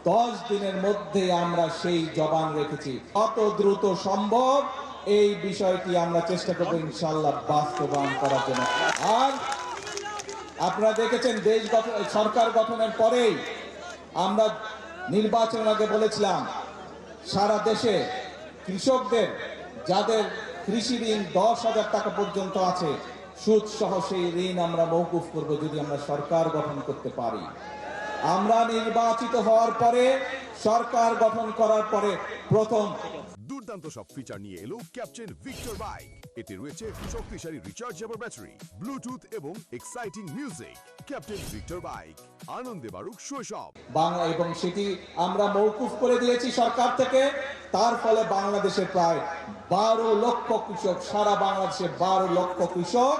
10 দিনের মধ্যে আমরা সেই জবান রেখেছি। কত দ্রুত সম্ভব এই বিষয়টি আমরা চেষ্টা করব ইনশাআল্লাহ বাস্তবায়ন করার জন্য। আর আপনারা দেখেছেন সরকার গঠনের পরেই আমরা নির্বাচনের আগে বলেছিলাম সারা দেশে কৃষকদের যাদের কৃষি ঋণ 10,000 টাকা পর্যন্ত আছে সুদ সহ সেই ঋণ আমরা মওকুফ করব যদি আমরা সরকার গঠন করতে পারি। আমরা নির্বাচিত হওয়ার পরে সরকার গঠন করার পরে প্রথম দুর্দান্ত সব ফিচার নিয়ে এলো ক্যাপ্টেন ভিক্টর বাইক। এতে রয়েছে শক্তিশালী রিচার্জেবল ব্যাটারি, ব্লুটুথ এবং exciting music. Captain Victor bike, আনন্দে বাড়ুক শৈশব। বাংলা এবং সেটি আমরা মওকুফ করে দিয়েছি সরকার থেকে। তার ফলে বাংলাদেশে প্রায় 12 লক্ষ কৃষক, সারা বাংলাদেশে 12 লক্ষ কৃষক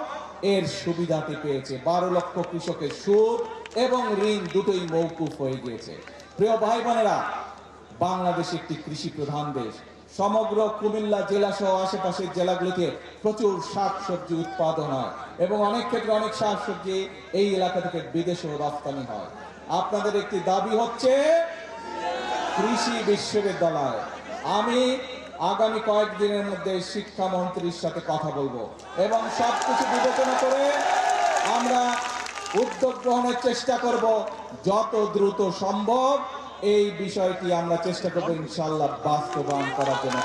এর সুবিধাটি পেয়েছে। 12 লক্ষ কৃষকের সুদ এবং ঋণ দুটোই মওকুফ হয়ে গিয়েছে। প্রিয় ভাই বোনেরা, বাংলাদেশ একটি কৃষি প্রধান দেশ। সমগ্র কুমিল্লা জেলা সহ আশেপাশের জেলাগুলিতে প্রচুর শাকসবজি উৎপাদন হয় এবং অনেক ক্ষেত্রে অনেক শাকসবজি এই এলাকা থেকে বিদেশেও রপ্তানি হয়। আপনাদের একটি দাবি হচ্ছে কৃষি বিশ্ববিদ্যালয়। আমি আগামী কয়েকদিনের মধ্যে শিক্ষামন্ত্রীর সাথে কথা বলবো এবং সবকিছু বিবেচনা করে আমরা উদ্যোগ গ্রহণের চেষ্টা করব। যত দ্রুত সম্ভব এই বিষয়টি আমরা চেষ্টা করব ইনশাআল্লাহ বাস্তবায়ন করার জন্য।